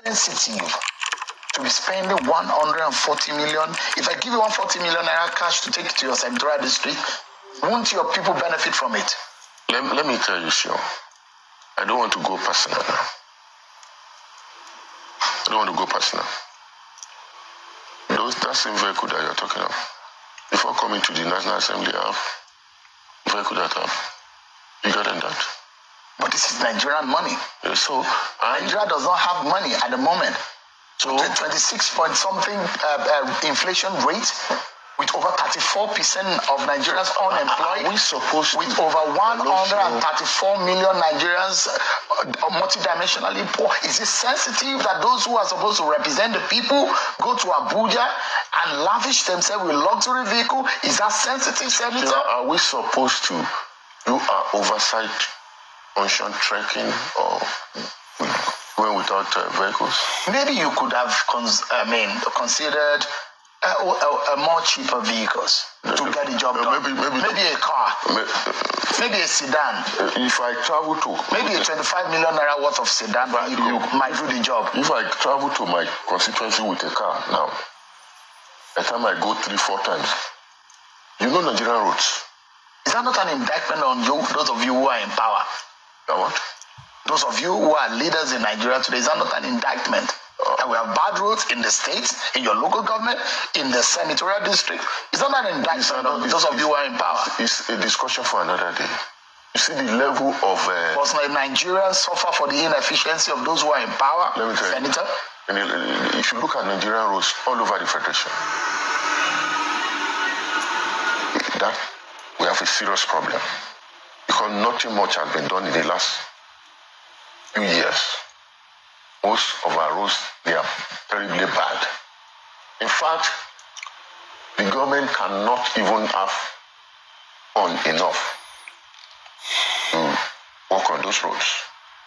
sensitive to be spending 140 million? If I give you 140 million naira cash to take to your senatorial district, won't your people benefit from it? Let me tell you, Sean. I don't want to go personal now. I don't want to go personal. That same vehicle that you're talking of, before coming to the National Assembly, I have vehicle that I have bigger than that. But this is Nigerian money. Yeah, so Nigeria does not have money at the moment. So 26 point something inflation rate, with over 34% of Nigerians unemployed, we supposed with over 134 million Nigerians multidimensionally poor. Is it sensitive that those who are supposed to represent the people go to Abuja and lavish themselves with luxury vehicle? Is that sensitive, Senator? Are we supposed to do our oversight function trekking or going without vehicles? Maybe you could have considered a more cheaper vehicles to get the job done. Maybe a car. Maybe a sedan. If I travel to... Maybe a 25 million naira worth of sedan, you might do the job. If I travel to my constituency with a car now, by the time I go 3-4 times, you know Nigerian roads. Is that not an indictment on you, those of you who are in power? What? Those of you who are leaders in Nigeria today, is that not an indictment? And we have bad roads in the states, in your local government, in the senatorial district. Is that not an indictment on those of you who are in power? It's a discussion for another day. You see the level of... Because Nigerians suffer for the inefficiency of those who are in power, let me tell Senator. You, if you look at Nigerian roads all over the Federation, that we have a serious problem. Because nothing much has been done in the last few years. Most of our roads, they are terribly bad. In fact, the government cannot even have funds enough to work on those roads.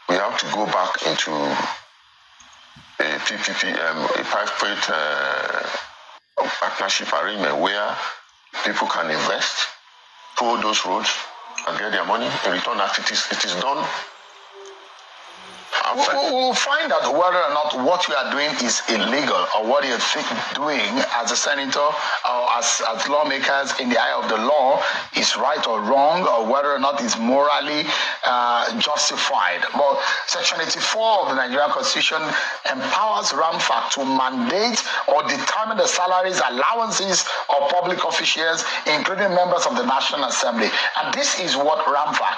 We have to go back into a PPP, a private partnership arrangement where people can invest through those roads and get their money in return. As it is done. We'll find out whether or not what you are doing is illegal, or what you're doing as a senator or as lawmakers in the eye of the law is right or wrong, or whether or not it's morally justified. But Section 84 of the Nigerian Constitution empowers RAMFAC to mandate or determine the salaries, allowances of public officials, including members of the National Assembly. And this is what RAMFAC,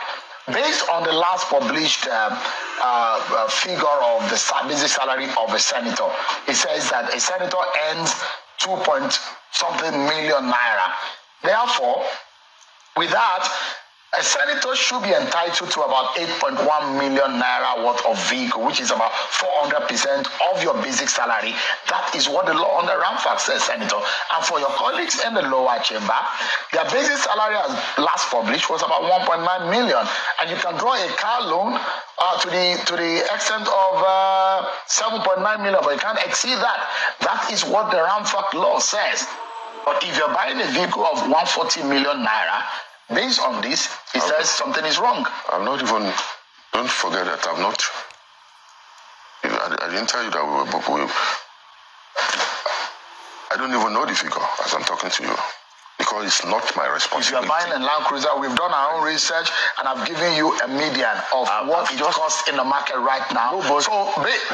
based on the last published figure of the basic salary of a senator, it says that a senator earns 2-point-something million naira. Therefore, with that, a senator should be entitled to about 8.1 million naira worth of vehicle, which is about 400% of your basic salary. That is what the law on the RAMFAC says, Senator. And for your colleagues in the lower chamber, their basic salary as last published was about 1.9 million. And you can draw a car loan to the extent of 7.9 million, but you can't exceed that. That is what the RAMFAC law says. But if you're buying a vehicle of 140 million naira, based on this, it says something is wrong. I'm not even, don't forget that I'm not, I didn't tell you that I don't even know the figure as I'm talking to you, because it's not my responsibility. If you're buying a Land Cruiser, we've done our own research, and I've given you a median of what it costs in the market right now. So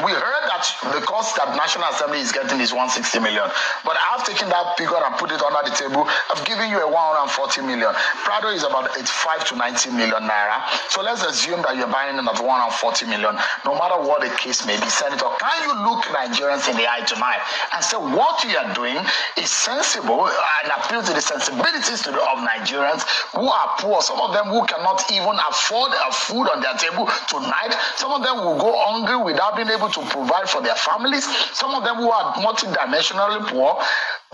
we heard that the cost that National Assembly is getting is 160 million. But I've taken that figure and put it under the table. I've given you a 140 million. Prado is about 85 to 90 million naira. So let's assume that you're buying it at 140 million. No matter what the case may be, Senator, can you look Nigerians in the eye tonight and say what you are doing is sensible and appeal to the sensibilities of Nigerians who are poor? Some of them who cannot even afford a food on their table tonight. Some of them will go hungry without being able to provide for their families. Some of them who are multidimensionally poor.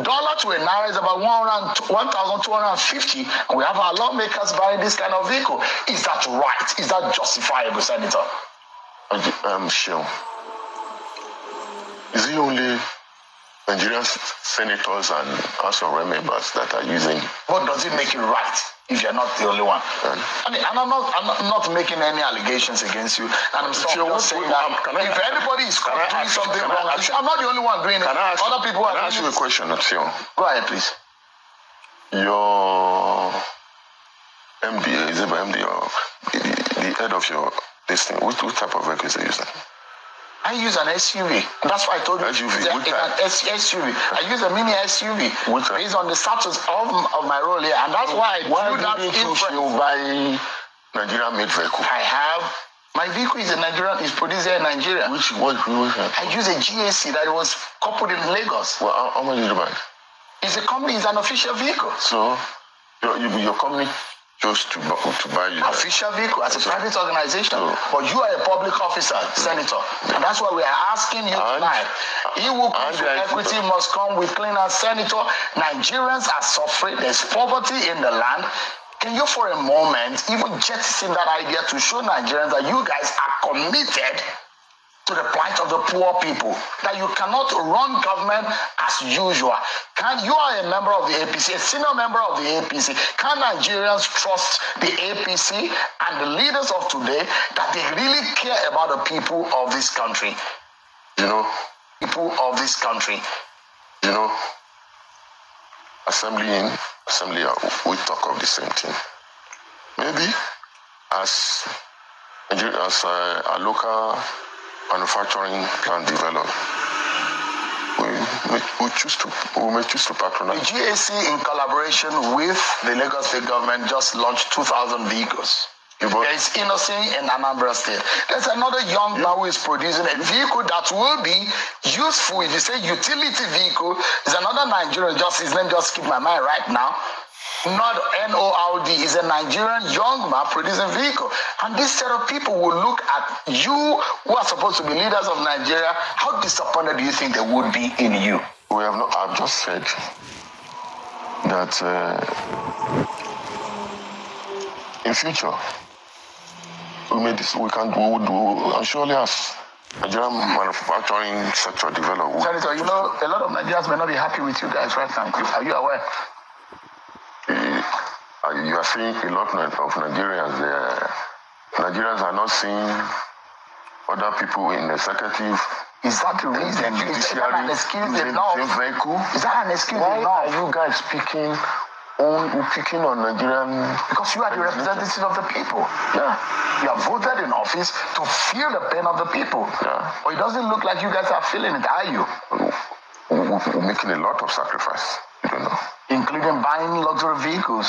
Dollar to a naira is about 1,250, and we have our lawmakers buying this kind of vehicle. Is that right? Is that justifiable, I'm sure. Is it only Nigerian senators and House of Rep members that are using. What does it make it right if you're not the only one? I mean, and I'm not making any allegations against you. And I'm just saying that if anybody is caught doing something wrong, I'm not the only one doing it. Other people are doing it. Can I ask you a question, Sion? Go ahead, please. Your MD, is it MD or the head of your this thing? Which type of vehicle is he using? I use an SUV. That's why I told you. SUV. It's an SUV. I use a mini SUV based on the status of my role here, and that's why I do that. You buy Nigerian-made vehicle? I have. My vehicle is is produced here in Nigeria. Which I use a GAC that was coupled in Lagos. Well, how much did you buy? It's a company. It's an official vehicle. So, your company chose to buy you official vehicle as a private organization, but you are a public officer, senator, and that's why we are asking you tonight. He who comes with equity must come with clean hands. Senator, Nigerians are suffering. There's poverty in the land. Can you, for a moment, even jettison that idea to show Nigerians that you guys are committed to the plight of the poor people, that you cannot run government as usual? You are a member of the APC, a senior member of the APC. Can Nigerians trust the APC and the leaders of today that they really care about the people of this country? People of this country. Assembly, we talk of the same thing. Maybe as a local manufacturing plant develop, we may choose to patronize. The GAC, in collaboration with the Lagos State government, just launched 2,000 vehicles. There is Innocent in Anambra State. There's another young man who is producing a vehicle that will be useful. If you say utility vehicle, there's another Nigerian, his name just skipped my mind right now. Not NORD, is a Nigerian young man producing vehicle. And this set of people will look at you, who are supposed to be leaders of Nigeria. How disappointed do you think they would be in you? I've just said that in future, we will do, and surely as Nigerian manufacturing sector develop. Senator, a lot of Nigerians may not be happy with you guys right now. Are you aware? You are seeing a lot of Nigerians. Nigerians are not seeing other people in the executive. Is that the reason? Is that an excuse enough? Vehicle? Is that an excuse enough? Why are you guys picking on Nigerian? Because you are the representatives of the people. Yeah. You are voted in office to feel the pain of the people. Yeah. But it doesn't look like you guys are feeling it, are you? We're making a lot of sacrifice. You don't know. Including buying luxury vehicles.